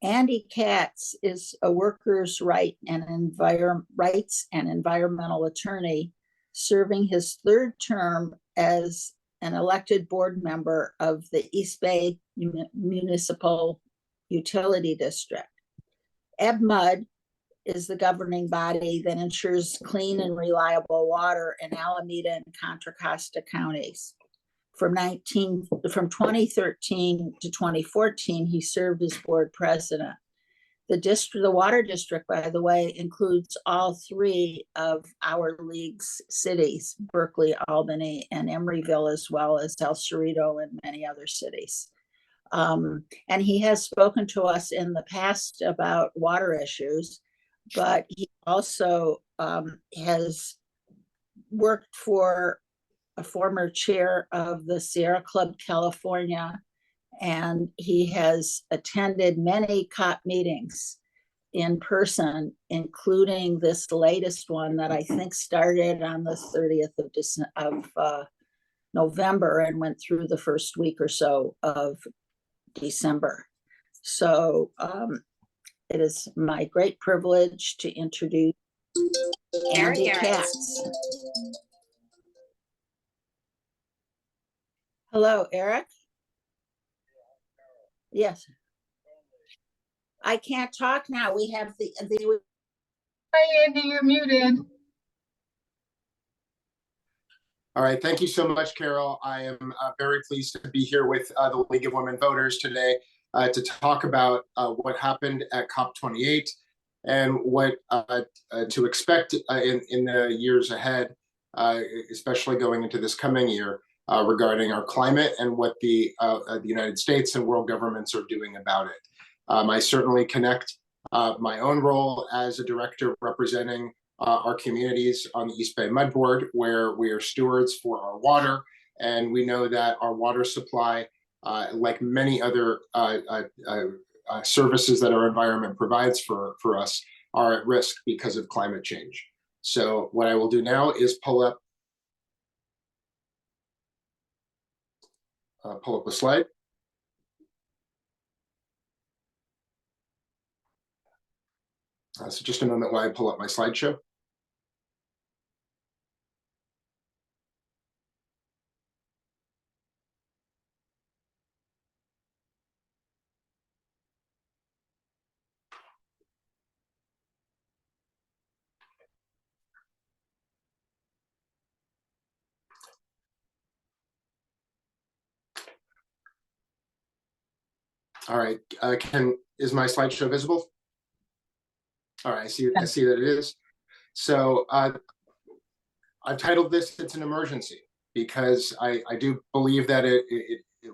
Andy Katz is a workers' rights and environmental attorney, serving his third term as an elected board member of the East Bay Municipal Utility District. EBMUD is the governing body that ensures clean and reliable water in Alameda and Contra Costa counties. From 2013 to 2014, he served as board president. The water district, by the way, includes all three of our league's cities, Berkeley, Albany, and Emeryville, as well as El Cerrito and many other cities. And he has spoken to us in the past about water issues, but he also has worked for a former chair of the Sierra Club California, and he has attended many COP meetings in person, including this latest one that I think started on the 30th of November and went through the first week or so of December. So it is my great privilege to introduce Andy Katz. Hello, Eric. Yes. I can't talk now. We have the Hi, Andy, you're muted. All right, thank you so much, Carol. I am very pleased to be here with the League of Women Voters today to talk about what happened at COP28 and what to expect in the years ahead, especially going into this coming year, regarding our climate and what the United States and world governments are doing about it. I certainly connect my own role as a director representing our communities on the East Bay Mud Board, where we are stewards for our water. And we know that our water supply, like many other services that our environment provides for us, are at risk because of climate change. So what I will do now is pull up a slide. So just a moment while I pull up my slideshow. All right, is my slideshow visible? All right, I see that it is. So I've titled this, "It's an Emergency," because I do believe that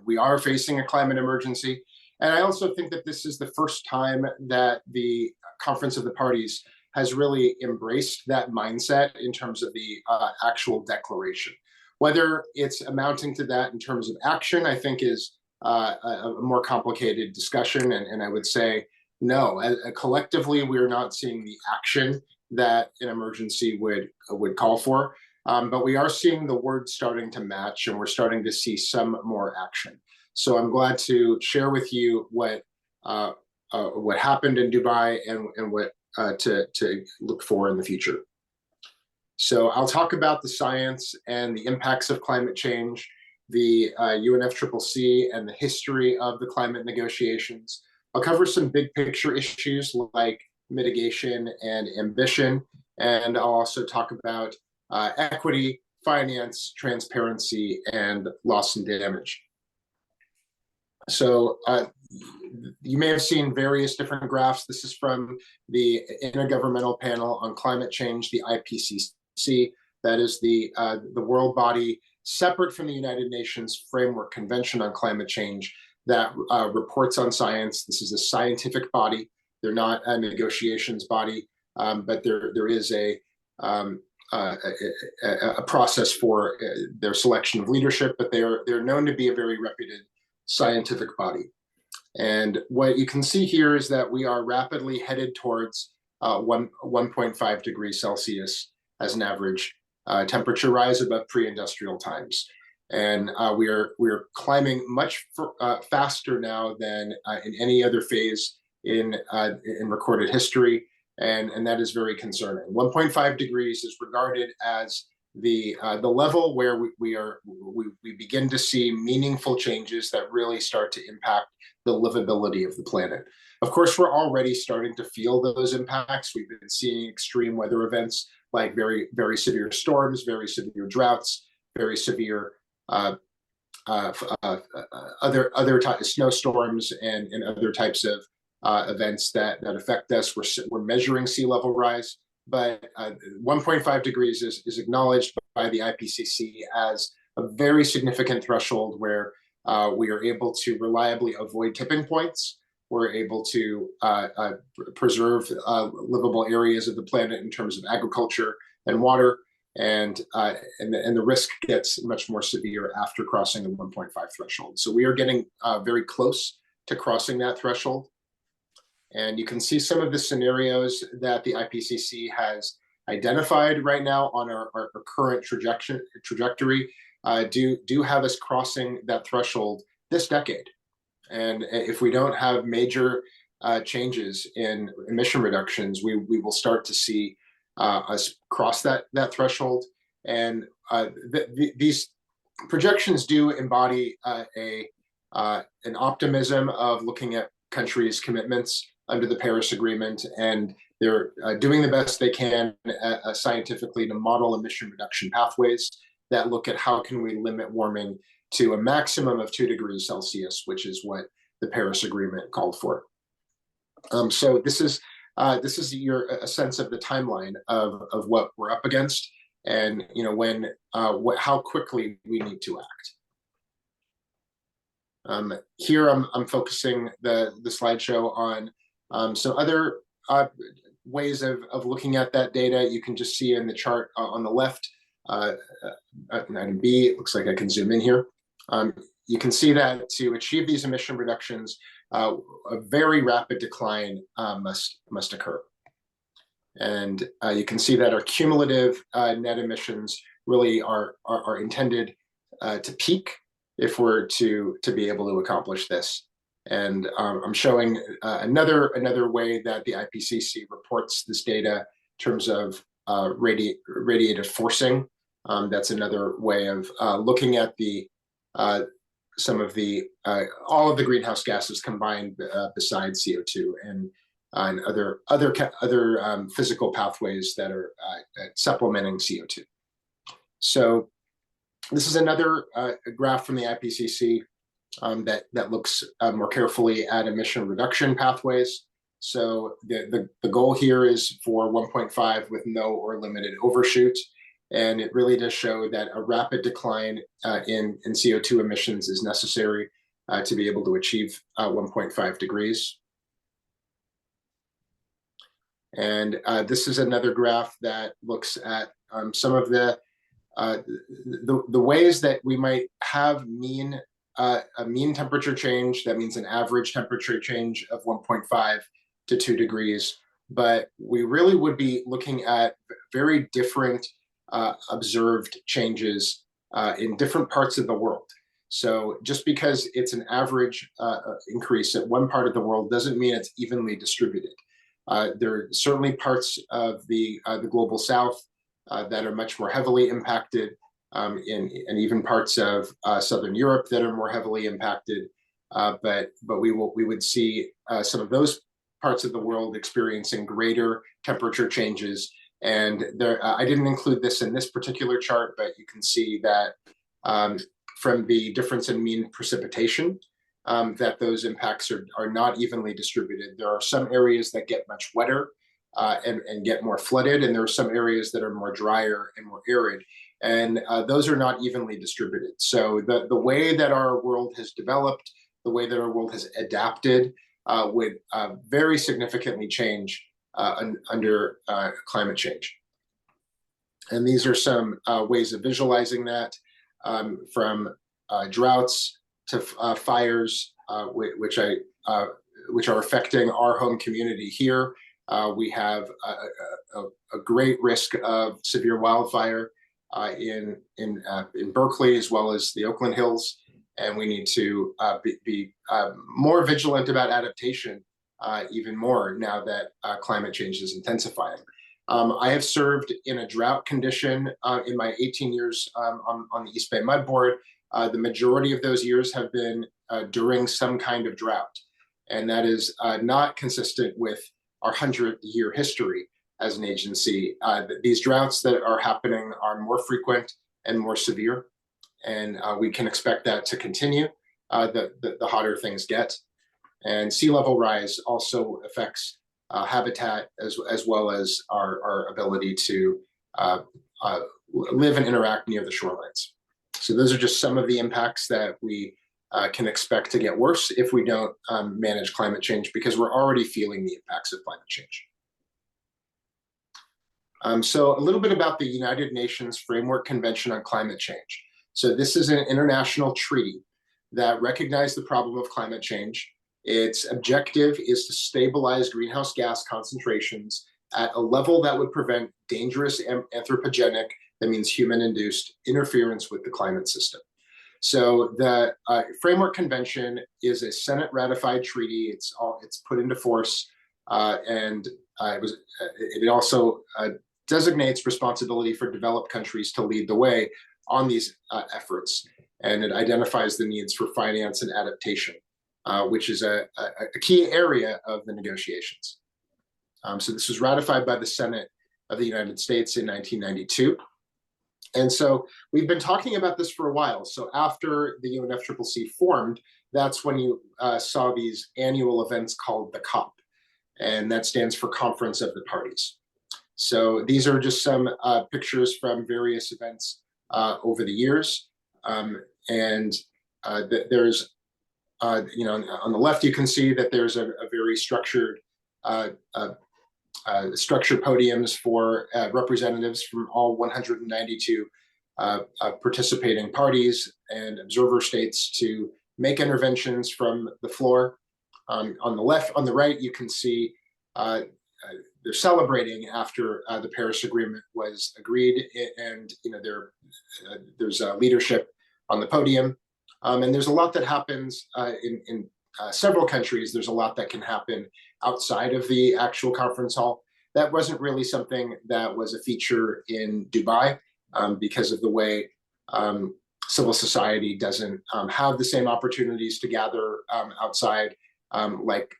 we are facing a climate emergency. And I also think that this is the first time that the Conference of the Parties has really embraced that mindset in terms of the actual declaration. Whether it's amounting to that in terms of action, I think is a more complicated discussion, and I would say no. Collectively, we're not seeing the action that an emergency would call for, but we are seeing the words starting to match, and we're starting to see some more action. So I'm glad to share with you what happened in Dubai and what to look for in the future. So I'll talk about the science and the impacts of climate change, the UNFCCC and the history of the climate negotiations. I'll cover some big picture issues like mitigation and ambition, and I'll also talk about equity, finance, transparency, and loss and damage. So you may have seen various different graphs. This is from the Intergovernmental Panel on Climate Change, the IPCC. That is the world body separate from the United Nations Framework Convention on Climate Change that reports on science. This is a scientific body. They're not a negotiations body, but there is a process for their selection of leadership, but they're known to be a very reputed scientific body. And what you can see here is that we are rapidly headed towards 1.5 degrees Celsius as an average temperature rise above pre-industrial times. And we are climbing much faster now than in any other phase in recorded history, and that is very concerning. 1.5 degrees is regarded as the level where we begin to see meaningful changes that really start to impact the livability of the planet. Of course, we're already starting to feel those impacts. We've been seeing extreme weather events like very, very severe storms, very severe droughts, very severe other snowstorms and other types of events that affect us. We're measuring sea level rise, but 1.5 degrees is acknowledged by the IPCC as a very significant threshold where we are able to reliably avoid tipping points. We're able to preserve livable areas of the planet in terms of agriculture and water, and the risk gets much more severe after crossing the 1.5 threshold. So we are getting very close to crossing that threshold. And you can see some of the scenarios that the IPCC has identified right now on our current trajectory do have us crossing that threshold this decade. And if we don't have major changes in emission reductions, we will start to see us cross that threshold. And these projections do embody an optimism of looking at countries' commitments under the Paris Agreement, and they're doing the best they can scientifically to model emission reduction pathways that look at how can we limit warming to a maximum of 2 degrees Celsius, which is what the Paris Agreement called for. So this is a sense of the timeline of what we're up against, and when how quickly we need to act. Here I'm focusing the slideshow on some other ways of looking at that data. You can just see in the chart on the left, item B, it looks like I can zoom in here. You can see that to achieve these emission reductions, a very rapid decline must occur. And you can see that our cumulative net emissions really are intended to peak if we're to be able to accomplish this. And I'm showing another way that the IPCC reports this data in terms of radiative forcing. That's another way of looking at the some of the all of the greenhouse gases combined besides CO2 and other physical pathways that are supplementing CO2. So this is another graph from the IPCC that looks more carefully at emission reduction pathways. So the goal here is for 1.5 with no or limited overshoot. And it really does show that a rapid decline in CO2 emissions is necessary to be able to achieve 1.5 degrees. And this is another graph that looks at some of the ways that we might have a mean temperature change. That means an average temperature change of 1.5 to 2 degrees. But we really would be looking at very different observed changes in different parts of the world. So just because it's an average increase at one part of the world doesn't mean it's evenly distributed. There are certainly parts of the global south that are much more heavily impacted, and even parts of Southern Europe that are more heavily impacted. But we would see some of those parts of the world experiencing greater temperature changes. And there, I didn't include this in this particular chart, but you can see that from the difference in mean precipitation, that those impacts are not evenly distributed. There are some areas that get much wetter and get more flooded, and there are some areas that are more drier and more arid, and those are not evenly distributed. So the way that our world has developed, the way that our world has adapted would very significantly change under climate change. And these are some ways of visualizing that, from droughts to fires, which are affecting our home community here. We have a great risk of severe wildfire in Berkeley as well as the Oakland Hills, and we need to be more vigilant about adaptation even more now that climate change is intensifying. I have served in a drought condition in my 18 years on the East Bay Mud Board. The majority of those years have been during some kind of drought, and that is not consistent with our 100-year history as an agency. These droughts that are happening are more frequent and more severe, and we can expect that to continue the hotter things get. And sea level rise also affects habitat as well as our ability to live and interact near the shorelines. So those are just some of the impacts that we can expect to get worse if we don't manage climate change, because we're already feeling the impacts of climate change. So a little bit about the United Nations Framework Convention on Climate Change. So this is an international treaty that recognized the problem of climate change. Its objective is to stabilize greenhouse gas concentrations at a level that would prevent dangerous anthropogenic, that means human-induced, interference with the climate system. So the Framework Convention is a Senate-ratified treaty. It's put into force, and it also designates responsibility for developed countries to lead the way on these efforts, and it identifies the needs for finance and adaptation, which is a key area of the negotiations. So this was ratified by the Senate of the United States in 1992. And so we've been talking about this for a while. So after the UNFCCC formed, that's when you saw these annual events called the COP, and that stands for Conference of the Parties. So these are just some pictures from various events over the years. There's, on the left, you can see that there's a very structured podiums for representatives from all 192 participating parties and observer states to make interventions from the floor. On the right, you can see they're celebrating after the Paris Agreement was agreed, and there's leadership on the podium. And there's a lot that happens in several countries. There's a lot that can happen outside of the actual conference hall. That wasn't really something that was a feature in Dubai because of the way civil society doesn't have the same opportunities to gather outside like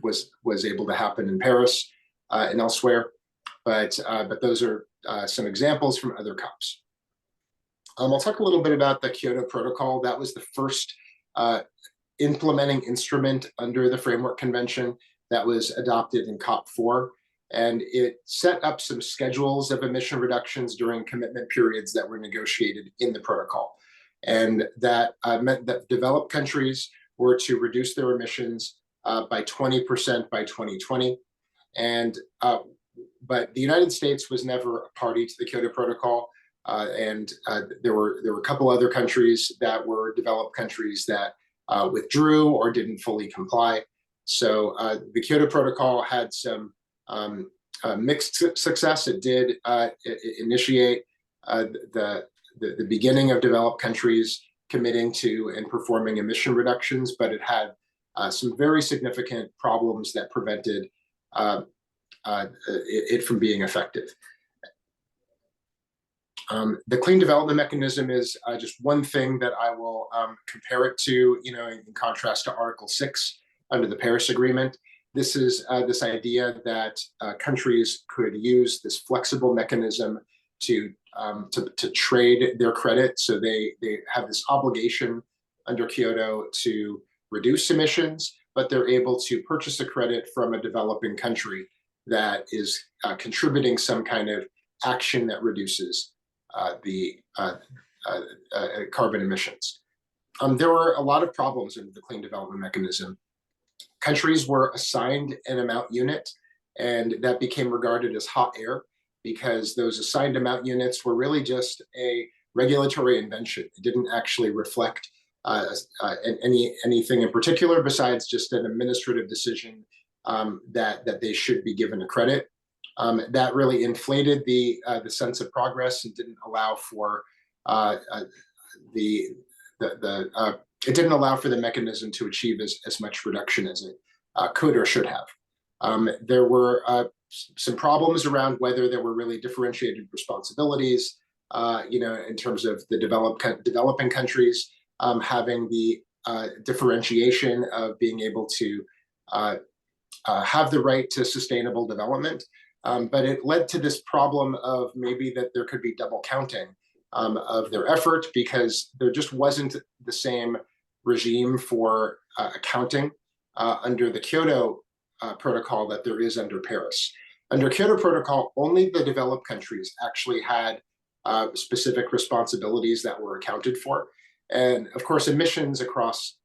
was able to happen in Paris and elsewhere. But those are some examples from other COPs. I'll talk a little bit about the Kyoto Protocol. That was the first implementing instrument under the Framework Convention that was adopted in COP4. And it set up some schedules of emission reductions during commitment periods that were negotiated in the protocol. And that meant that developed countries were to reduce their emissions by 20% by 2020. But the United States was never a party to the Kyoto Protocol. There were a couple other countries that were developed countries that withdrew or didn't fully comply. So the Kyoto Protocol had some mixed success. It did initiate the beginning of developed countries committing to and performing emission reductions, but it had some very significant problems that prevented it from being effective. The Clean Development Mechanism is just one thing that I will compare it to, in contrast to Article 6 under the Paris Agreement. This is this idea that countries could use this flexible mechanism to trade their credit. So they have this obligation under Kyoto to reduce emissions, but they're able to purchase a credit from a developing country that is contributing some kind of action that reduces the carbon emissions. There were a lot of problems in the Clean Development Mechanism. Countries were assigned an amount unit, and that became regarded as hot air because those assigned amount units were really just a regulatory invention. It didn't actually reflect anything in particular besides just an administrative decision that they should be given a credit. That really inflated the sense of progress and didn't allow for it didn't allow for the mechanism to achieve as much reduction as it could or should have. There were some problems around whether there were really differentiated responsibilities, in terms of the developing countries having the differentiation of being able to have the right to sustainable development. But it led to this problem of maybe that there could be double counting of their effort, because there just wasn't the same regime for accounting under the Kyoto Protocol that there is under Paris. Under Kyoto Protocol, only the developed countries actually had specific responsibilities that were accounted for. And of course, emissions across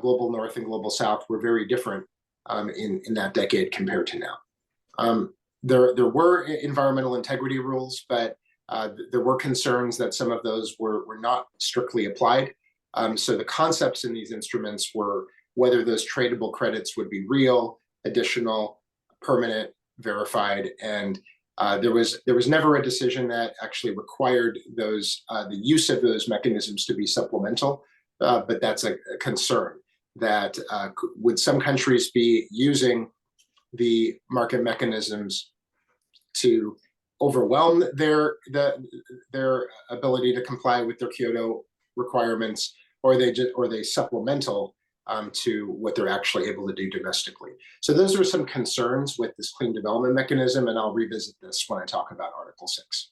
global North and global South were very different in that decade compared to now. There were environmental integrity rules, but there were concerns that some of those were not strictly applied. So the concepts in these instruments were whether those tradable credits would be real, additional, permanent, verified, and there was never a decision that actually required those the use of those mechanisms to be supplemental. But that's a concern that would some countries be using the market mechanisms to overwhelm their ability to comply with their Kyoto requirements, or they supplemental to what they're actually able to do domestically. So those are some concerns with this clean development mechanism, and I'll revisit this when I talk about Article 6.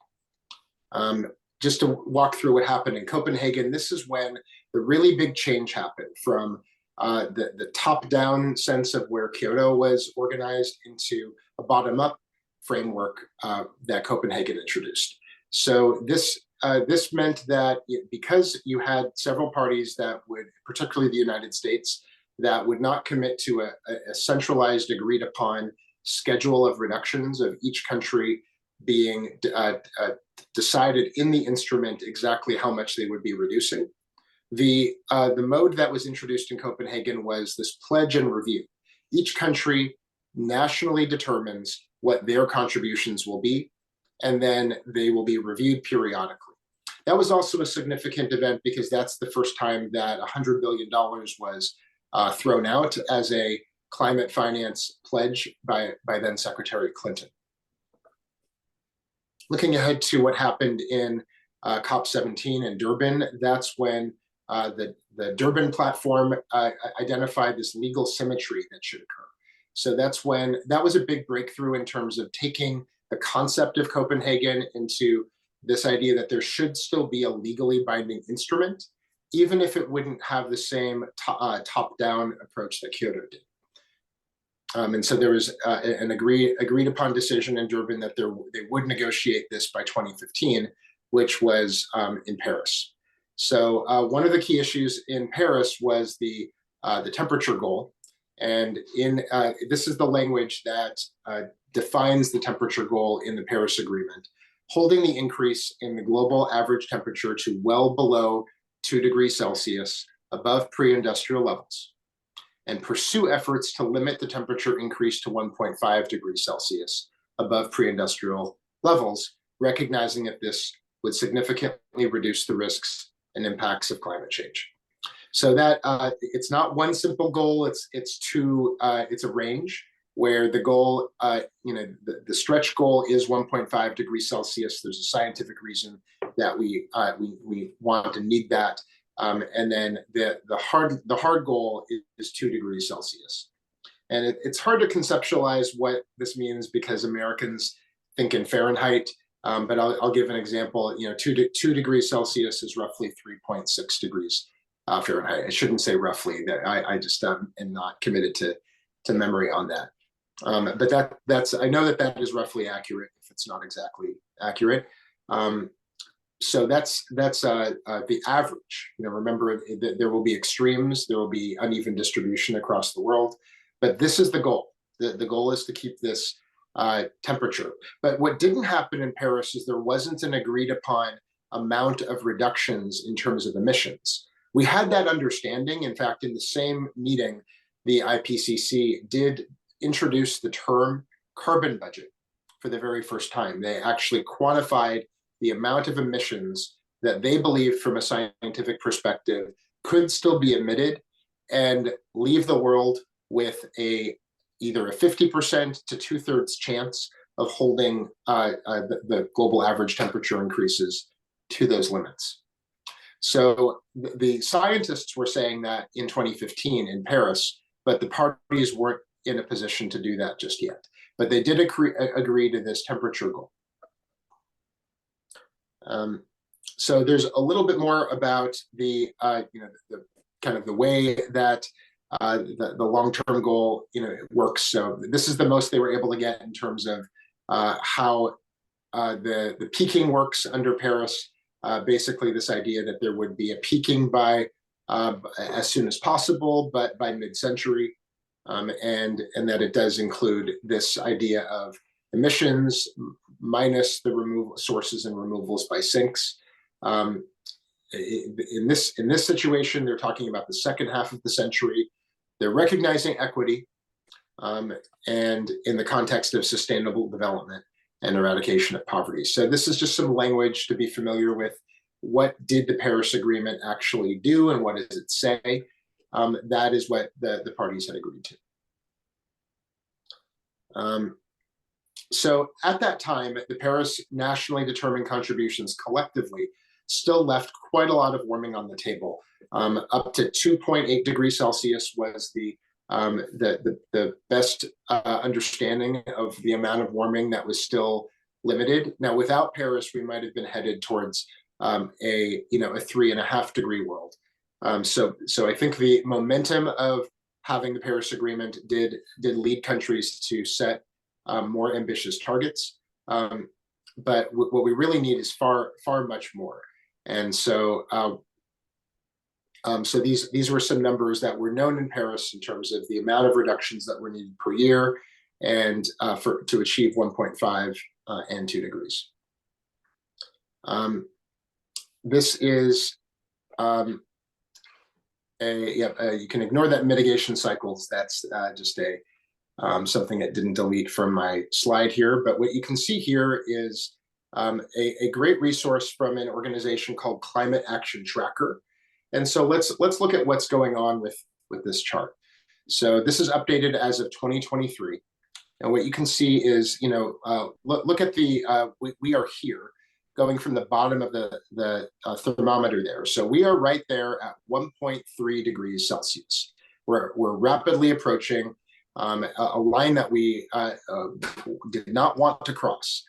Just to walk through what happened in Copenhagen, this is when the really big change happened from the top-down sense of where Kyoto was organized into a bottom-up framework that Copenhagen introduced. So this meant that because you had several parties that would, particularly the United States, that would not commit to a centralized, agreed upon schedule of reductions of each country being decided in the instrument exactly how much they would be reducing. The mode that was introduced in Copenhagen was this pledge and review. Each country nationally determines what their contributions will be, and then they will be reviewed periodically. That was also a significant event because that's the first time that $100 billion was thrown out as a climate finance pledge by then Secretary Clinton. Looking ahead to what happened in COP17 in Durban, that's when the Durban platform identified this legal symmetry that should occur. So that was a big breakthrough in terms of taking the concept of Copenhagen into this idea that there should still be a legally binding instrument, even if it wouldn't have the same top-down approach that Kyoto did. And so there was an agreed upon decision in Durban that they would negotiate this by 2015, which was in Paris. So one of the key issues in Paris was the temperature goal. And this is the language that defines the temperature goal in the Paris Agreement, holding the increase in the global average temperature to well below 2 degrees Celsius above pre-industrial levels, and pursue efforts to limit the temperature increase to 1.5 degrees Celsius above pre-industrial levels, recognizing that this would significantly reduce the risks and impacts of climate change. So that it's not one simple goal, it's a range where the goal, the stretch goal is 1.5 degrees Celsius. There's a scientific reason that we want and need that. And then the hard goal is 2 degrees Celsius. And it's hard to conceptualize what this means because Americans think in Fahrenheit, but I'll give an example. 2 degrees Celsius is roughly 3.6 degrees Fahrenheit. I shouldn't say roughly, that I just am not committed to memory on that. But that's I know that is roughly accurate if it's not exactly accurate. So that's the average. Remember that there will be extremes, there will be uneven distribution across the world, but this is the goal. The goal is to keep this temperature. But what didn't happen in Paris is there wasn't an agreed upon amount of reductions in terms of emissions. We had that understanding. In fact, in the same meeting, the IPCC did introduce the term carbon budget, for the very first time. They actually quantified the amount of emissions that they believed from a scientific perspective could still be emitted and leave the world with either a 50% to 2/3 chance of holding the global average temperature increases to those limits. So the scientists were saying that in 2015 in Paris, but the parties weren't in a position to do that just yet. But they did agree to this temperature goal. So there's a little bit more about the the kind of the way that the long-term goal works. So this is the most they were able to get in terms of how the peaking works under Paris. Basically, this idea that there would be a peaking by as soon as possible, but by mid-century, and that it does include this idea of emissions minus the removal sources and removals by sinks. In this situation, they're talking about the second half of the century. They're recognizing equity, and in the context of sustainable development and eradication of poverty. So this is just some language to be familiar with. What did the Paris Agreement actually do, and what does it say? That is what the parties had agreed to. So at that time, the Paris nationally determined contributions collectively still left quite a lot of warming on the table. Up to 2.8 degrees Celsius was the best understanding of the amount of warming that was still limited. Now, without Paris, we might have been headed towards a 3.5 degree world. So I think the momentum of having the Paris Agreement did lead countries to set more ambitious targets. But what we really need is far much more. And so so these were some numbers that were known in Paris in terms of the amount of reductions that were needed per year, and to achieve 1.5 and 2 degrees. This is you can ignore that mitigation cycles. That's just something that didn't delete from my slide here. But what you can see here is a great resource from an organization called Climate Action Tracker. And so let's look at what's going on with this chart. So this is updated as of 2023. And what you can see is, look at we are here, going from the bottom of the thermometer there. So we are right there at 1.3 degrees Celsius. We're rapidly approaching a line that we did not want to cross,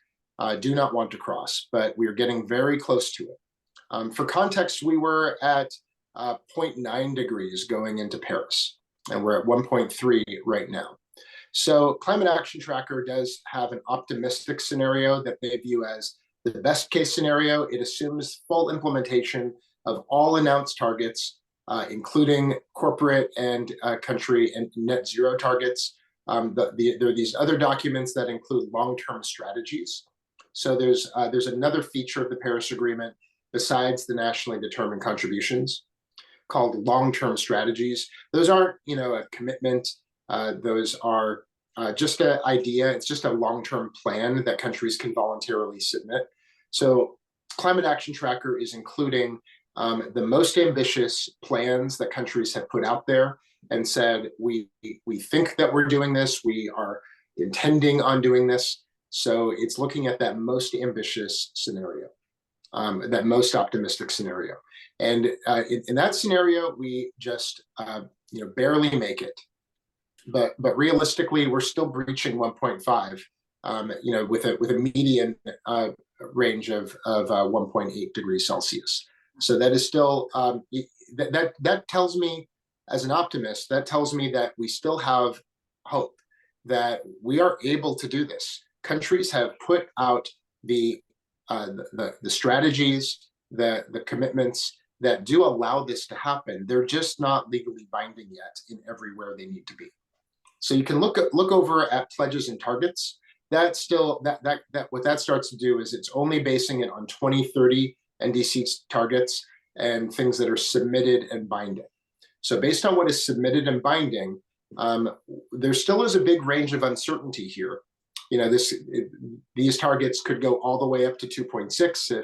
do not want to cross, but we're getting very close to it. For context, we were at 0.9 degrees going into Paris, and we're at 1.3 right now. So Climate Action Tracker does have an optimistic scenario that they view as the best case scenario. It assumes full implementation of all announced targets, including corporate and country and net zero targets. There are these other documents that include long-term strategies. So there's another feature of the Paris Agreement besides the nationally determined contributions called long-term strategies. Those aren't, a commitment. Those are just an idea. It's just a long-term plan that countries can voluntarily submit. So Climate Action Tracker is including the most ambitious plans that countries have put out there and said, we think that we're doing this, we are intending on doing this. So it's looking at that most ambitious scenario, that most optimistic scenario. And in that scenario, we just barely make it. But realistically, we're still breaching 1.5, with a median range of 1.8 degrees Celsius. So that is still that tells me, as an optimist, that tells me that we still have hope, that we are able to do this. Countries have put out the strategies, the commitments that do allow this to happen. They're just not legally binding yet in everywhere they need to be. So you can look over at pledges and targets. That's still what that starts to do is it's only basing it on 2030 NDC targets and things that are submitted and binding. So based on what is submitted and binding, there still is a big range of uncertainty here these targets could go all the way up to 2.6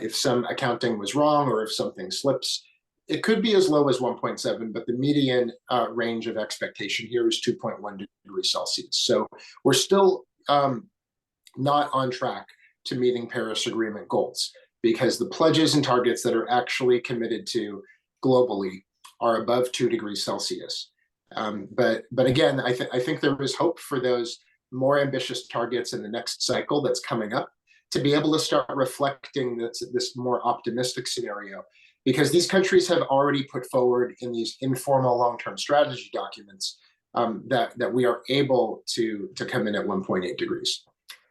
if some accounting was wrong or if something slips. It could be as low as 1.7, but the median range of expectation here is 2.1 degrees Celsius. So we're still not on track to meeting Paris Agreement goals, because the pledges and targets that are actually committed to globally are above 2 degrees Celsius. But again, I think there is hope for those more ambitious targets in the next cycle that's coming up to be able to start reflecting this more optimistic scenario, because these countries have already put forward in these informal long-term strategy documents that we are able to come in at 1.8 degrees.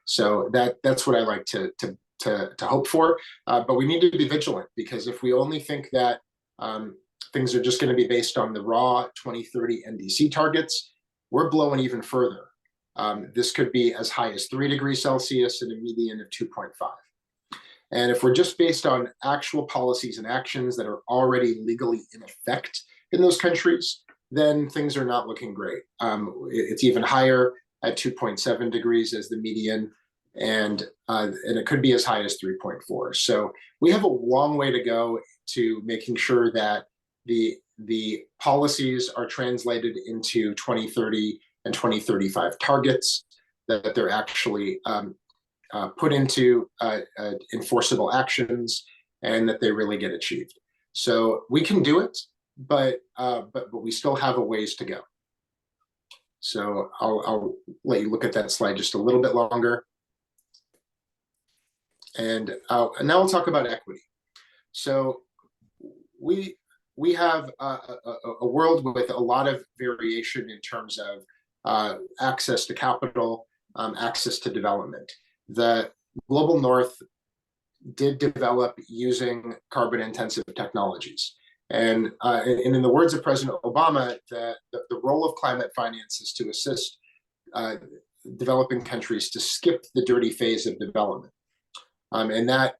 So that's what I like to hope for, but we need to be vigilant, because if we only think that things are just going to be based on the raw 2030 NDC targets, we're blowing even further. This could be as high as 3 degrees Celsius and a median of 2.5. And if we're just based on actual policies and actions that are already legally in effect in those countries, then things are not looking great. It's even higher at 2.7 degrees as the median, and it could be as high as 3.4. So we have a long way to go to making sure that the policies are translated into 2030 and 2035 targets, that they're actually put into enforceable actions, and that they really get achieved. So we can do it, but we still have a ways to go. So I'll let you look at that slide just a little bit longer. And now we'll talk about equity. So we have a world with a lot of variation in terms of access to capital, access to development. The global north did develop using carbon-intensive technologies. And in the words of President Obama, the role of climate finance is to assist developing countries to skip the dirty phase of development. And that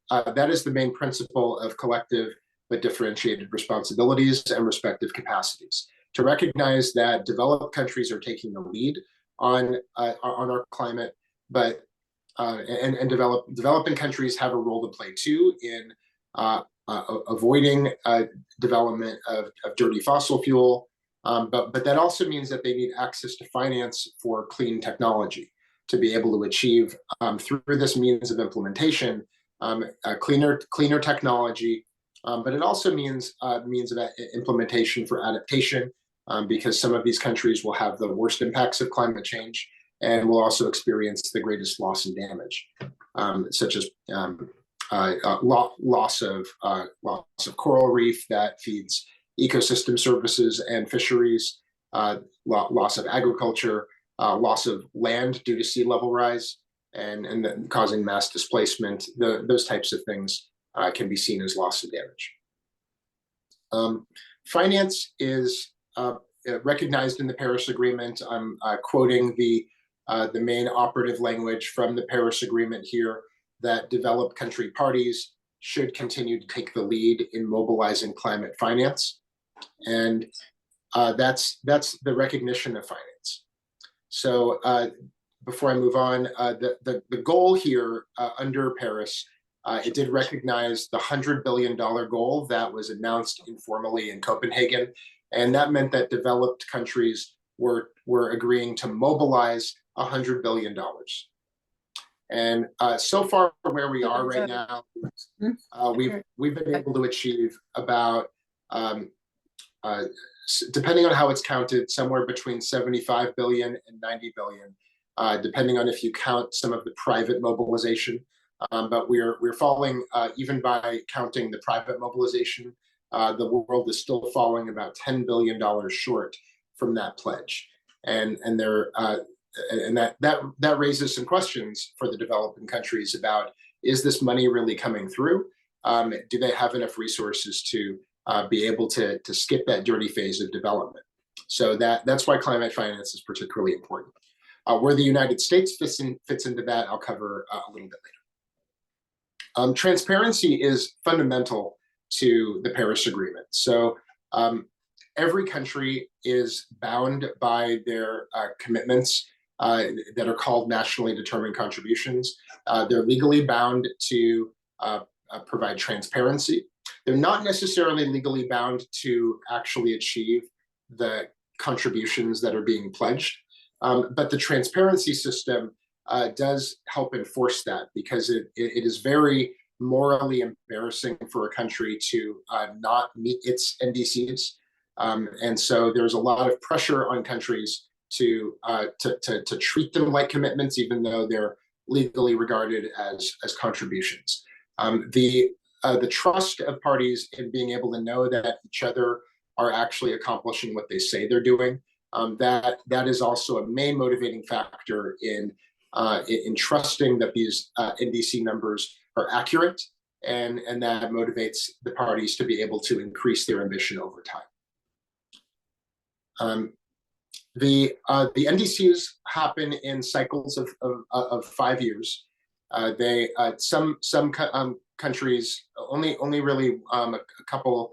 is the main principle of collective but differentiated responsibilities and respective capacities, to recognize that developed countries are taking the lead on our climate, but developing countries have a role to play too in avoiding development of dirty fossil fuel, but that also means that they need access to finance for clean technology to be able to achieve through this means of implementation cleaner technology, but it also means means of implementation for adaptation, because some of these countries will have the worst impacts of climate change and will also experience the greatest loss and damage, such as loss of coral reef that feeds ecosystem services and fisheries, loss of agriculture, loss of land due to sea level rise, and then causing mass displacement. Those types of things can be seen as loss and damage. Finance is recognized in the Paris Agreement. I'm quoting the main operative language from the Paris Agreement here, that developed country parties should continue to take the lead in mobilizing climate finance. And that's the recognition of finance. So before I move on, the goal here under Paris, it did recognize the $100 billion goal that was announced informally in Copenhagen. And that meant that developed countries were agreeing to mobilize $100 billion. And so far where we are right now, we've been able to achieve about, depending on how it's counted, somewhere between 75 billion and 90 billion, depending on if you count some of the private mobilization. But we're falling, even by counting the private mobilization, the world is still falling about $10 billion short from that pledge. And that raises some questions for the developing countries about, is this money really coming through? Do they have enough resources to be able to skip that dirty phase of development? So that's why climate finance is particularly important. Where the United States fits into that, I'll cover a little bit later. Transparency is fundamental to the Paris Agreement. So every country is bound by their commitments that are called nationally determined contributions. They're legally bound to provide transparency. They're not necessarily legally bound to actually achieve the contributions that are being pledged, but the transparency system does help enforce that, because it is very morally embarrassing for a country to not meet its NDCs. And so there's a lot of pressure on countries to treat them like commitments, even though they're legally regarded as contributions. The trust of parties in being able to know that each other are actually accomplishing what they say they're doing, that is also a main motivating factor in trusting that these NDC numbers are accurate, and that motivates the parties to be able to increase their ambition over time. The NDCs happen in cycles of 5 years. Some countries only really a couple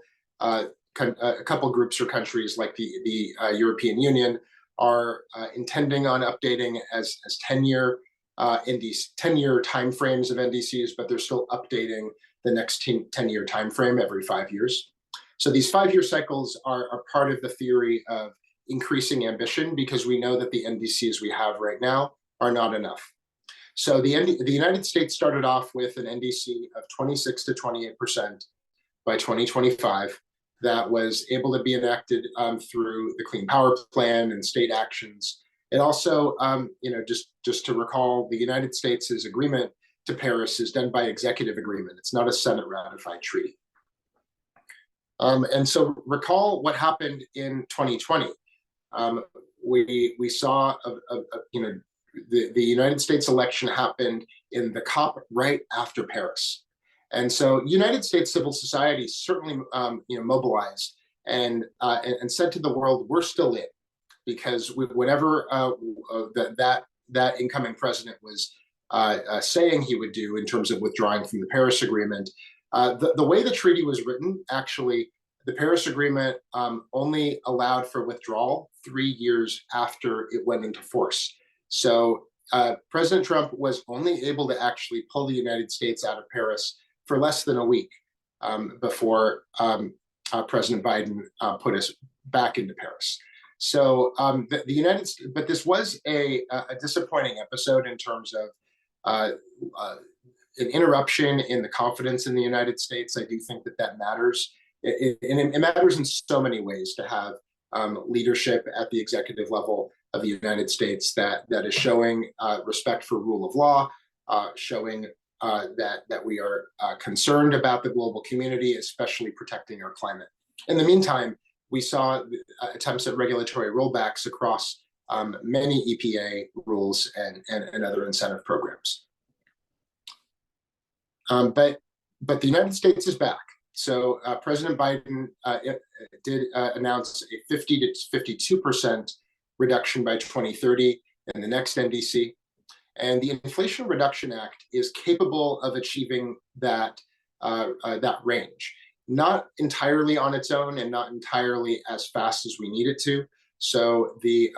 groups or countries like the European Union are intending on updating as 10-year timeframes of NDCs, but they're still updating the next 10-year timeframe every 5 years. So these 5-year cycles are part of the theory of increasing ambition, because we know that the NDCs we have right now are not enough. So the United States started off with an NDC of 26 to 28% by 2025 that was able to be enacted through the Clean Power Plan and state actions. And also, just to recall, the United States' agreement to Paris is done by executive agreement. It's not a Senate ratified treaty. And so recall what happened in 2020. We saw the United States election happened in the COP right after Paris. And so United States civil society certainly mobilized and said to the world, we're still in, because whatever that incoming president was saying he would do in terms of withdrawing from the Paris Agreement, the way the treaty was written, actually, the Paris Agreement only allowed for withdrawal 3 years after it went into force. So President Trump was only able to actually pull the United States out of Paris for less than a week before President Biden put us back into Paris. So the United States, but this was a disappointing episode in terms of an interruption in the confidence in the United States. I do think that matters. It matters in so many ways to have leadership at the executive level of the United States that is showing respect for rule of law, showing that we are concerned about the global community, especially protecting our climate. In the meantime, we saw attempts at regulatory rollbacks across many EPA rules and other incentive programs. But the United States is back. So President Biden did announce a 50 to 52% reduction by 2030 in the next NDC. And the Inflation Reduction Act is capable of achieving that range, not entirely on its own and not entirely as fast as we need it to. So the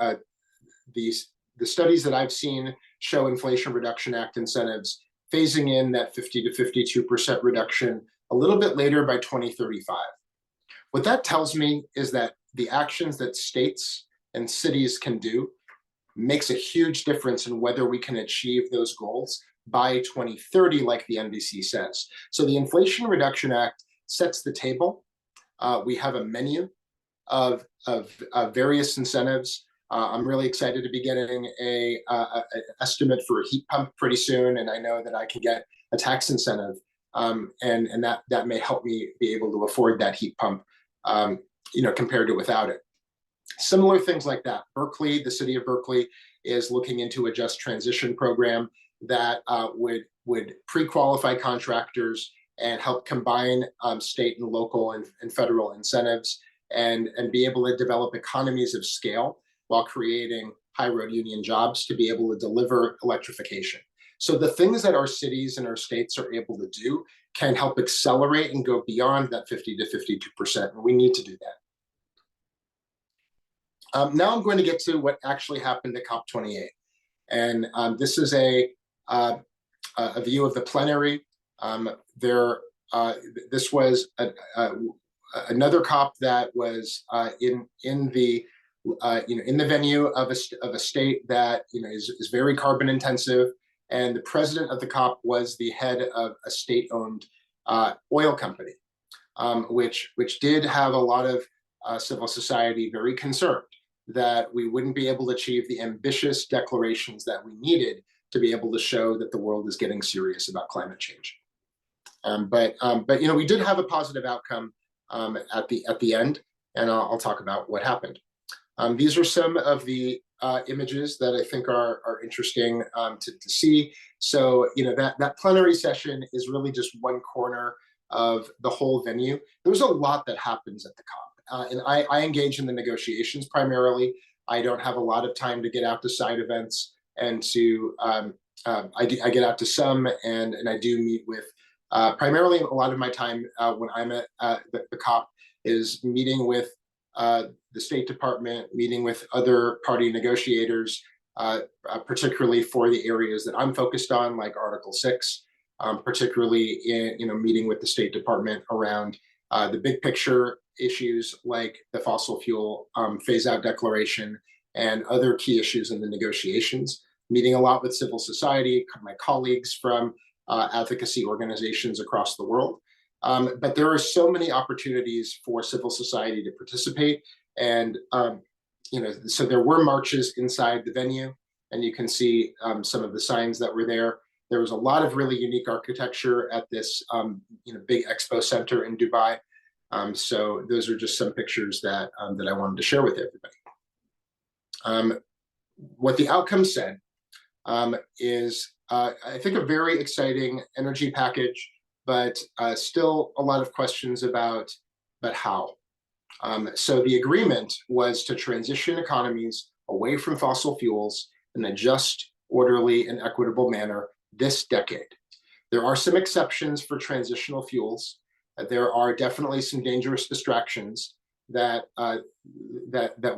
studies that I've seen show Inflation Reduction Act incentives phasing in that 50 to 52% reduction a little bit later by 2035. What that tells me is that the actions that states and cities can do makes a huge difference in whether we can achieve those goals by 2030, like the NDC says. So the Inflation Reduction Act sets the table. We have a menu of various incentives. I'm really excited to be getting an estimate for a heat pump pretty soon, and I know that I can get a tax incentive, and that may help me be able to afford that heat pump, compared to without it. Similar things like that. Berkeley, the city of Berkeley, is looking into a just transition program that would pre-qualify contractors and help combine state and local and federal incentives and be able to develop economies of scale while creating high road union jobs to be able to deliver electrification. So the things that our cities and our states are able to do can help accelerate and go beyond that 50 to 52%, and we need to do that. Now I'm going to get to what actually happened at COP28. And this is a view of the plenary. This was another COP that was in the in the venue of a state that is very carbon intensive, and the president of the COP was the head of a state-owned oil company, which did have a lot of civil society very concerned that we wouldn't be able to achieve the ambitious declarations that we needed to be able to show that the world is getting serious about climate change. But we did have a positive outcome at the end, and I'll talk about what happened. These are some of the images that I think are interesting to see. So that plenary session is really just one corner of the whole venue. There's a lot that happens at the COP, and I engage in the negotiations primarily. I don't have a lot of time to get out to side events, and to I get out to some, and I do meet with primarily a lot of my time when I'm at the COP is meeting with the State Department, meeting with other party negotiators, particularly for the areas that I'm focused on, like Article 6, particularly in meeting with the State Department around the big picture issues like the fossil fuel phase out declaration and other key issues in the negotiations, meeting a lot with civil society, my colleagues from advocacy organizations across the world. But there are so many opportunities for civil society to participate. And, so there were marches inside the venue, and you can see some of the signs that were there. There was a lot of really unique architecture at this, big expo center in Dubai. So those are just some pictures that I wanted to share with everybody. What the outcome said is, I think, a very exciting energy package, but still a lot of questions about how. So the agreement was to transition economies away from fossil fuels in a just, orderly, and equitable manner this decade. There are some exceptions for transitional fuels. There are definitely some dangerous distractions that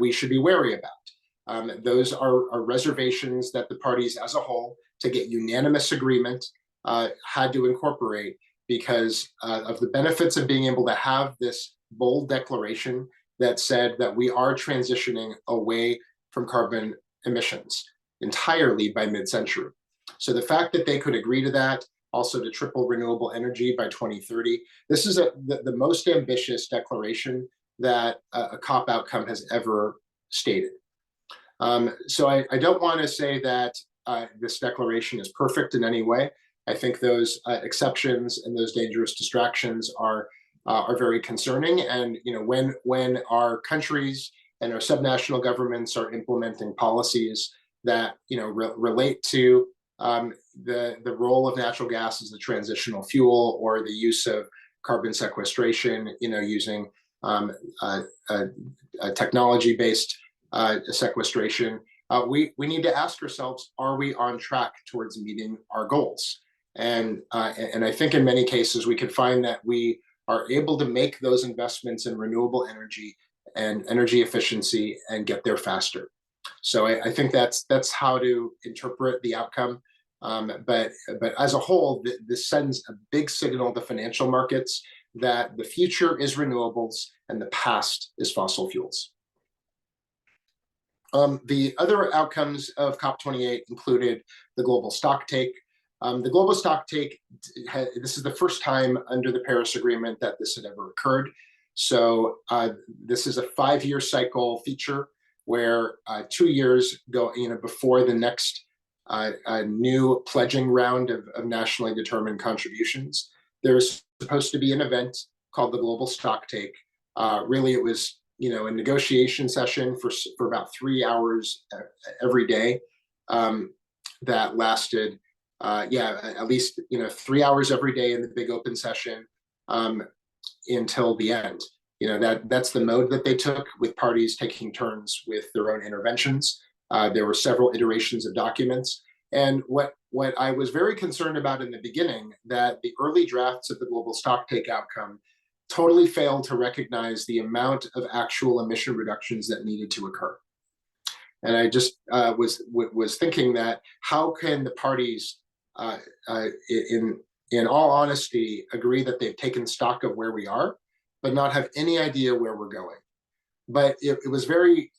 we should be wary about. Those are reservations that the parties as a whole, to get unanimous agreement, had to incorporate because of the benefits of being able to have this bold declaration that said that we are transitioning away from carbon emissions entirely by mid-century. So the fact that they could agree to that, also to triple renewable energy by 2030, this is the most ambitious declaration that a COP outcome has ever stated. So I don't want to say that this declaration is perfect in any way. I think those exceptions and those dangerous distractions are very concerning. And when our countries and our subnational governments are implementing policies that relate to the role of natural gas as a transitional fuel, or the use of carbon sequestration, using technology-based sequestration, we need to ask ourselves, are we on track towards meeting our goals? And I think in many cases we can find that we are able to make those investments in renewable energy and energy efficiency and get there faster. So I think that's how to interpret the outcome. But as a whole, this sends a big signal to financial markets that the future is renewables and the past is fossil fuels. The other outcomes of COP28 included the global stocktake. The global stocktake, this is the first time under the Paris Agreement that this had ever occurred. So this is a 5-year cycle feature where 2 years go before the next new pledging round of nationally determined contributions. There's supposed to be an event called the global stocktake. Really, it was a negotiation session for about 3 hours every day that lasted at least 3 hours every day in the big open session until the end. That's the mode that they took, with parties taking turns with their own interventions. There were several iterations of documents, and what I was very concerned about in the beginning, that the early drafts of the global stocktake outcome totally failed to recognize the amount of actual emission reductions that needed to occur. And I just was thinking that how can the parties, in all honesty, agree that they've taken stock of where we are, but not have any idea where we're going? But it was very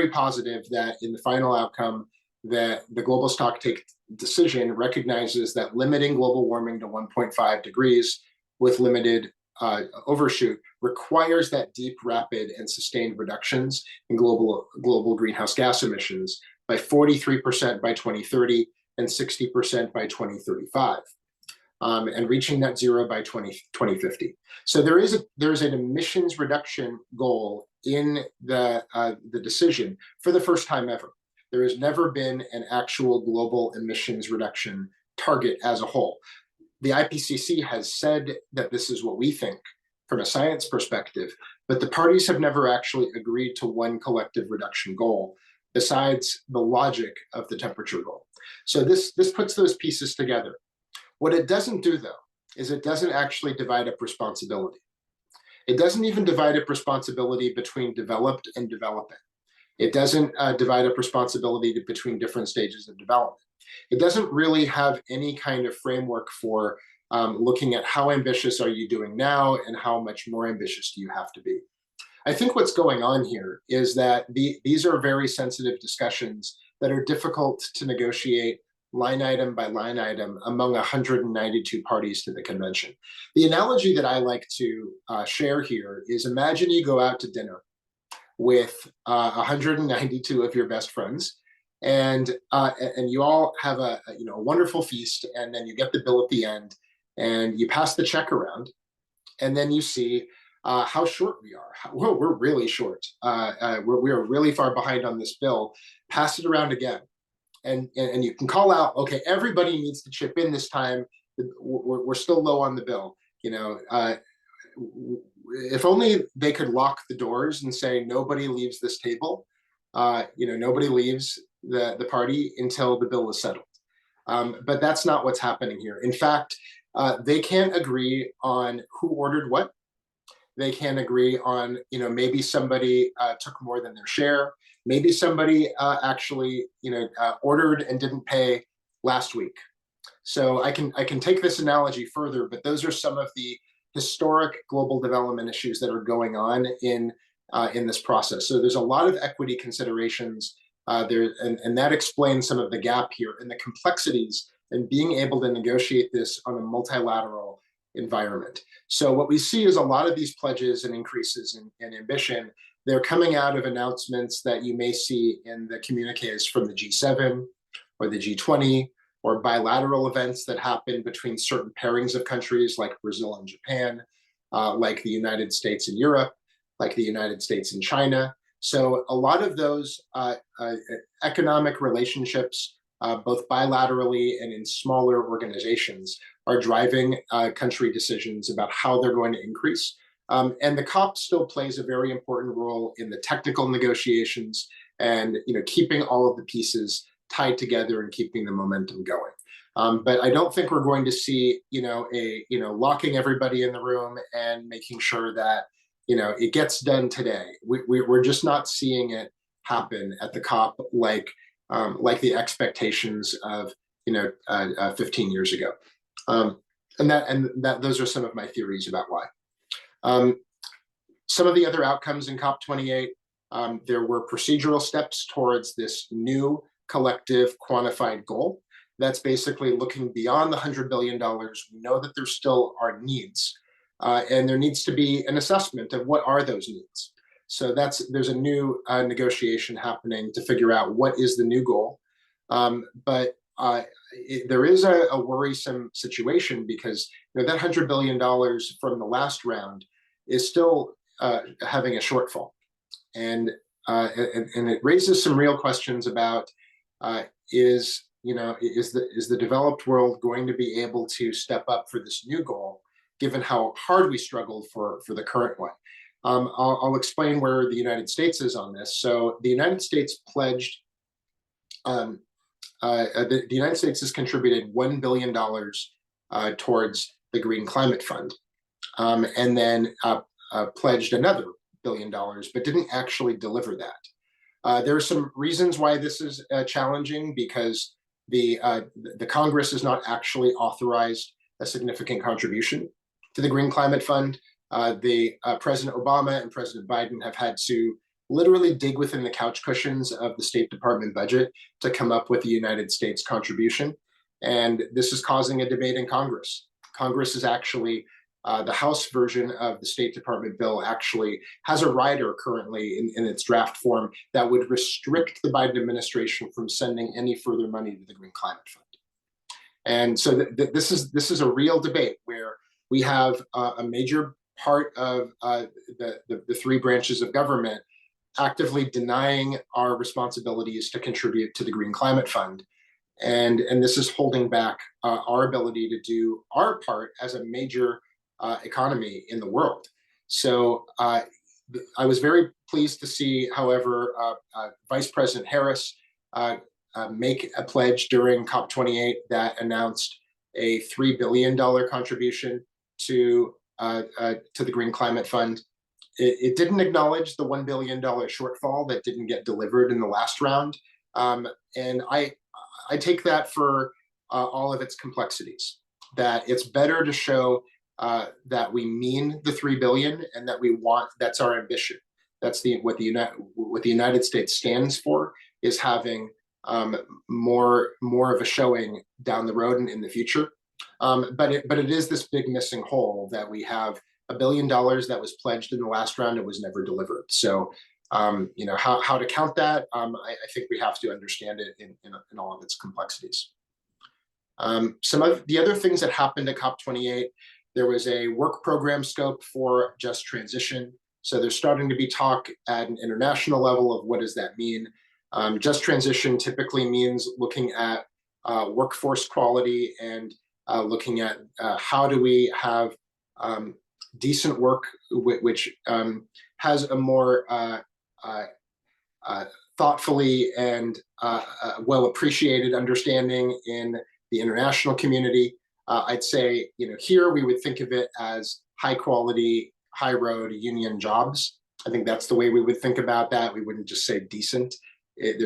positive that in the final outcome, that the global stocktake decision recognizes that limiting global warming to 1.5 degrees with limited overshoot requires that deep, rapid, and sustained reductions in global greenhouse gas emissions by 43% by 2030 and 60% by 2035, and reaching net zero by 2050. So there's an emissions reduction goal in the decision for the first time ever. There has never been an actual global emissions reduction target as a whole. The IPCC has said that this is what we think from a science perspective, but the parties have never actually agreed to one collective reduction goal besides the logic of the temperature goal. So this puts those pieces together. What it doesn't do, though, is it doesn't actually divide up responsibility. It doesn't even divide up responsibility between developed and developing. It doesn't divide up responsibility between different stages of development. It doesn't really have any kind of framework for looking at how ambitious are you doing now and how much more ambitious do you have to be. I think what's going on here is that these are very sensitive discussions that are difficult to negotiate line item by line item among 192 parties to the convention. The analogy that I like to share here is, imagine you go out to dinner with 192 of your best friends, and you all have a wonderful feast, and then you get the bill at the end, and you pass the check around, and then you see how short we are. Well, we're really short. We are really far behind on this bill. Pass it around again, and you can call out, okay, everybody needs to chip in this time. We're still low on the bill. If only they could lock the doors and say nobody leaves this table. Nobody leaves the party until the bill is settled. But that's not what's happening here. In fact, they can't agree on who ordered what. They can't agree on, maybe somebody took more than their share. Maybe somebody actually, ordered and didn't pay last week. So I can take this analogy further, but those are some of the historic global development issues that are going on in this process. So there's a lot of equity considerations there, and that explains some of the gap here and the complexities in being able to negotiate this on a multilateral environment. So what we see is a lot of these pledges and increases in ambition. They're coming out of announcements that you may see in the communiques from the G7 or the G20, or bilateral events that happen between certain pairings of countries like Brazil and Japan, like the United States and Europe, like the United States and China. So a lot of those economic relationships, both bilaterally and in smaller organizations, are driving country decisions about how they're going to increase. And the COP still plays a very important role in the technical negotiations and keeping all of the pieces tied together and keeping the momentum going. But I don't think we're going to see, locking everybody in the room and making sure that, it gets done today. We're just not seeing it happen at the COP like the expectations of, 15 years ago. Those are some of my theories about why. Some of the other outcomes in COP28, there were procedural steps towards this new collective quantified goal. That's basically looking beyond the $100 billion. We know that there still are needs, and there needs to be an assessment of what are those needs. So there's a new negotiation happening to figure out what is the new goal. But there is a worrisome situation because that $100 billion from the last round is still having a shortfall, and it raises some real questions about is the developed world going to be able to step up for this new goal, given how hard we struggled for the current one? I'll explain where the United States is on this. So the United States pledged, the United States has contributed $1 billion towards the Green Climate Fund, and then pledged another $1 billion, but didn't actually deliver that. There are some reasons why this is challenging, because the Congress has not actually authorized a significant contribution to the Green Climate Fund. President Obama and President Biden have had to literally dig within the couch cushions of the State Department budget to come up with the United States contribution. And this is causing a debate in Congress. Congress is actually, the House version of the State Department bill actually has a rider currently in its draft form that would restrict the Biden administration from sending any further money to the Green Climate Fund. And so this is a real debate where we have a major part of the three branches of government actively denying our responsibilities to contribute to the Green Climate Fund. And this is holding back our ability to do our part as a major economy in the world. So I was very pleased to see, however, Vice President Harris make a pledge during COP28 that announced a $3 billion contribution to the Green Climate Fund. It didn't acknowledge the $1 billion shortfall that didn't get delivered in the last round. And I take that for all of its complexities, that it's better to show that we mean the $3 billion and that we want, that's our ambition. That's what the United States stands for, is having more of a showing down the road and in the future. But it is this big missing hole that we have $1 billion that was pledged in the last round and was never delivered. So, how to count that, I think we have to understand it in all of its complexities. Some of the other things that happened at COP28, there was a work program scope for just transition. So there's starting to be talk at an international level of what does that mean. Just transition typically means looking at workforce quality and looking at how do we have decent work which has a more thoughtfully and well appreciated understanding in the international community. I'd say, here we would think of it as high quality, high road union jobs. I think that's the way we would think about that. We wouldn't just say decent. It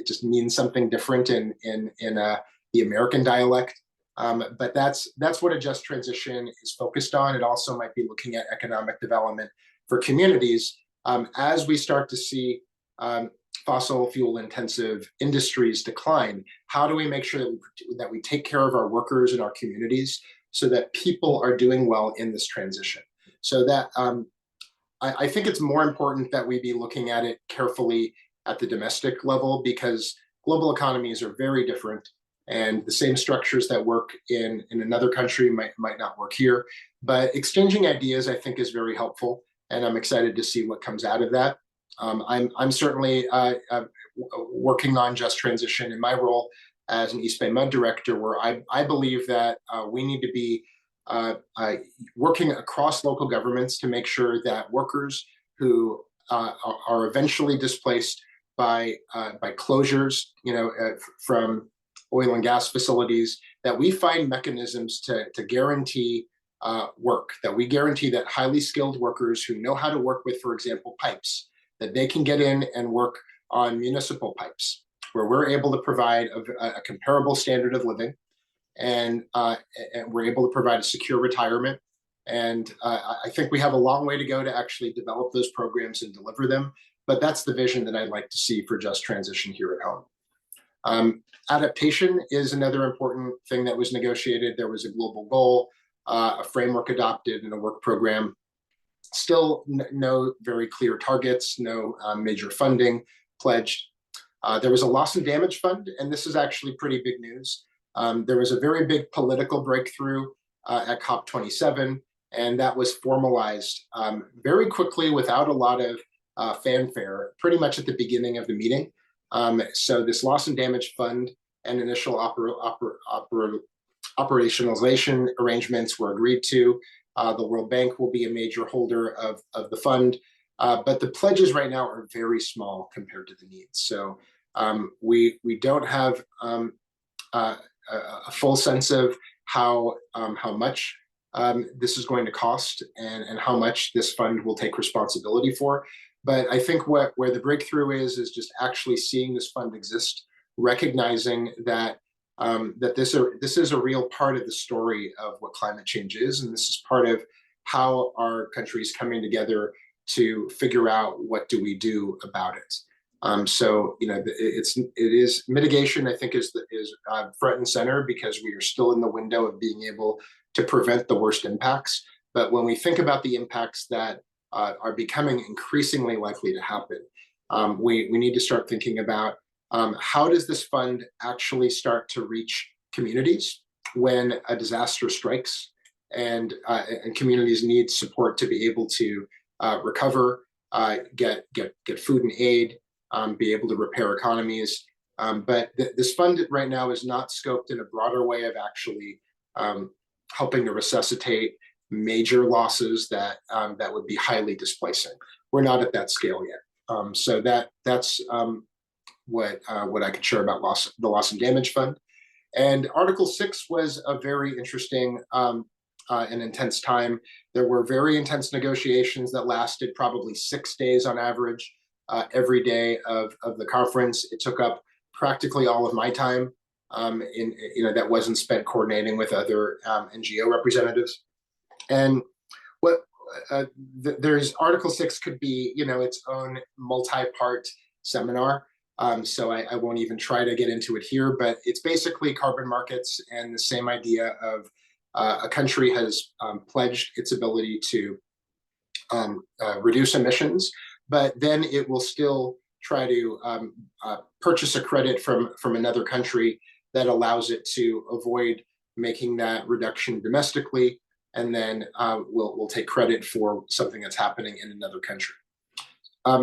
just means something different in the American dialect. But that's what a just transition is focused on. It also might be looking at economic development for communities as we start to see fossil fuel intensive industries decline. How do we make sure that we take care of our workers and our communities so that people are doing well in this transition? So that I think it's more important that we be looking at it carefully at the domestic level, because global economies are very different, and the same structures that work in another country might not work here. But exchanging ideas, I think, is very helpful, and I'm excited to see what comes out of that. I'm certainly working on just transition in my role as an EBMUD director, where I believe that we need to be working across local governments to make sure that workers who are eventually displaced by closures, from oil and gas facilities, that we find mechanisms to guarantee work, that we guarantee that highly skilled workers who know how to work with, for example, pipes, that they can get in and work on municipal pipes, where we're able to provide a comparable standard of living, and we're able to provide a secure retirement. And I think we have a long way to go to actually develop those programs and deliver them. But that's the vision that I'd like to see for just transition here at home. Adaptation is another important thing that was negotiated. There was a global goal, a framework adopted, and a work program. Still no very clear targets, no major funding pledged. There was a loss and damage fund, and this is actually pretty big news. There was a very big political breakthrough at COP27, and that was formalized very quickly without a lot of fanfare, pretty much at the beginning of the meeting. So this loss and damage fund and initial operationalization arrangements were agreed to. The World Bank will be a major holder of the fund, but the pledges right now are very small compared to the needs. So we don't have a full sense of how much this is going to cost and how much this fund will take responsibility for. But I think where the breakthrough is just actually seeing this fund exist, recognizing that that this is a real part of the story of what climate change is, and this is part of how our country is coming together to figure out what do we do about it. So it is mitigation. I think is front and center because we are still in the window of being able to prevent the worst impacts. But when we think about the impacts that are becoming increasingly likely to happen, we need to start thinking about how does this fund actually start to reach communities when a disaster strikes, and communities need support to be able to recover, get food and aid, be able to repair economies. But this fund right now is not scoped in a broader way of actually helping to resuscitate major losses that would be highly displacing. We're not at that scale yet. So that's what I could share about the loss and damage fund. And Article 6 was a very interesting and intense time. There were very intense negotiations that lasted probably 6 days on average, every day of the conference. It took up practically all of my time, that wasn't spent coordinating with other NGO representatives. And what there's Article 6 could be, its own multi-part seminar. So I won't even try to get into it here, but it's basically carbon markets and the same idea of a country has pledged its ability to reduce emissions, but then it will still try to purchase a credit from another country that allows it to avoid making that reduction domestically, and then we'll take credit for something that's happening in another country.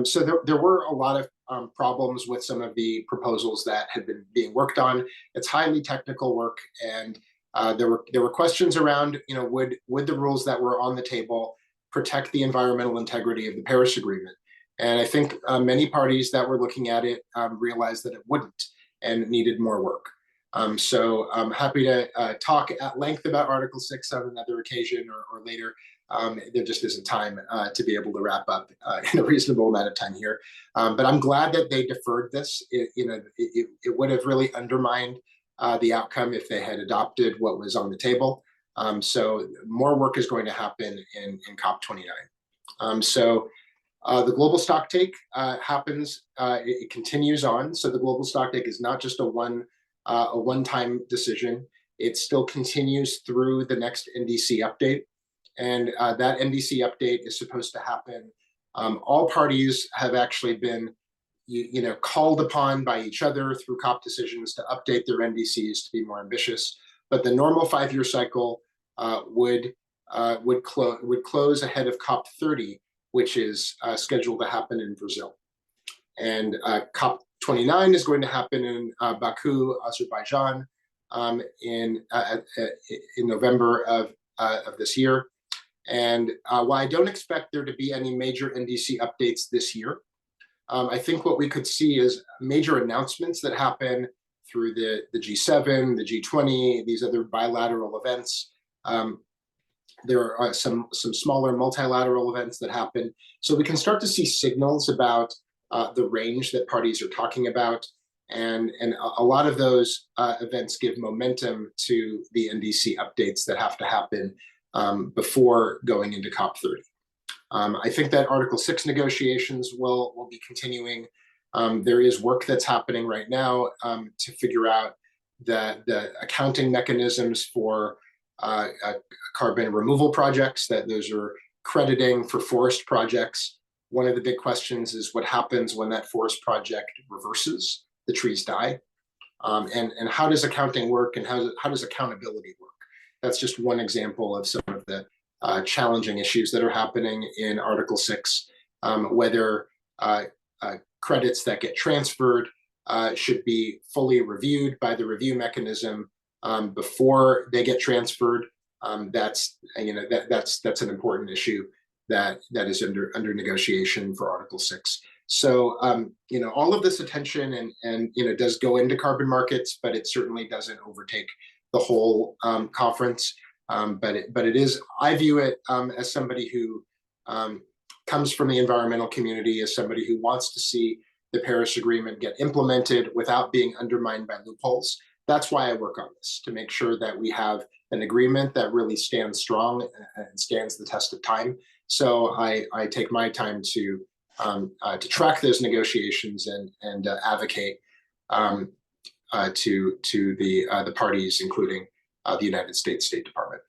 So there were a lot of problems with some of the proposals that had been being worked on. It's highly technical work, and there were questions around, would the rules that were on the table protect the environmental integrity of the Paris Agreement? And I think many parties that were looking at it realized that it wouldn't and needed more work. So I'm happy to talk at length about Article 6 on another occasion or later. There just isn't time to be able to wrap up in a reasonable amount of time here. But I'm glad that they deferred this. It would have really undermined the outcome if they had adopted what was on the table. So more work is going to happen in COP29. So the global stocktake happens, it continues on. So the global stocktake is not just a one-time decision. It still continues through the next NDC update. And that NDC update is supposed to happen. All parties have actually been called upon by each other through COP decisions to update their NDCs to be more ambitious. But the normal 5-year cycle would close ahead of COP 30, which is scheduled to happen in Brazil. And COP 29 is going to happen in Baku, Azerbaijan, in November of this year. And while I don't expect there to be any major NDC updates this year, I think what we could see is major announcements that happen through the G7, the G20, these other bilateral events. There are some smaller multilateral events that happen. So we can start to see signals about the range that parties are talking about. And a lot of those events give momentum to the NDC updates that have to happen before going into COP 30. I think that Article 6 negotiations will be continuing. There is work that's happening right now to figure out the accounting mechanisms for carbon removal projects, that those are crediting for forest projects. One of the big questions is what happens when that forest project reverses, the trees die, and how does accounting work, and how does accountability work? That's just one example of some of the challenging issues that are happening in Article 6, whether credits that get transferred should be fully reviewed by the review mechanism before they get transferred. That's an important issue that is under negotiation for Article 6. So all of this attention and does go into carbon markets, but it certainly doesn't overtake the whole conference. But it is, I view it as somebody who comes from the environmental community, as somebody who wants to see the Paris Agreement get implemented without being undermined by loopholes. That's why I work on this, to make sure that we have an agreement that really stands strong and stands the test of time. So I take my time to track those negotiations and advocate to the parties, including the United States State Department.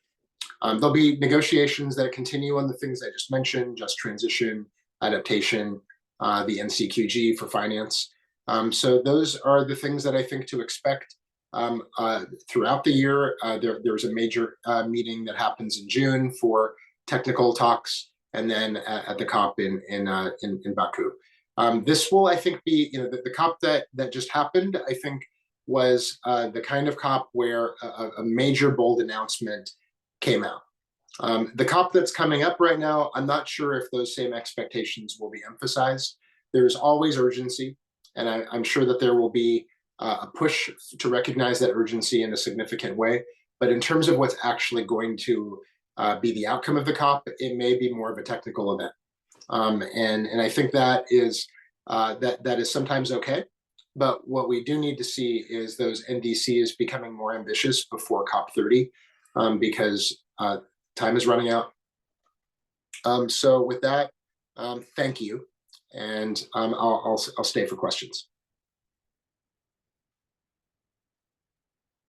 There'll be negotiations that continue on the things I just mentioned: just transition, adaptation, the NCQG for finance. So those are the things that I think to expect throughout the year. There's a major meeting that happens in June for technical talks, and then at the COP in Baku. This will, I think, be, the COP that just happened, I think, was the kind of COP where a major bold announcement came out. The COP that's coming up right now, I'm not sure if those same expectations will be emphasized. There's always urgency, and I'm sure that there will be a push to recognize that urgency in a significant way. But in terms of what's actually going to be the outcome of the COP, it may be more of a technical event. And I think that is sometimes okay. But what we do need to see is those NDCs becoming more ambitious before COP30, because time is running out. So with that, thank you, and I'll stay for questions.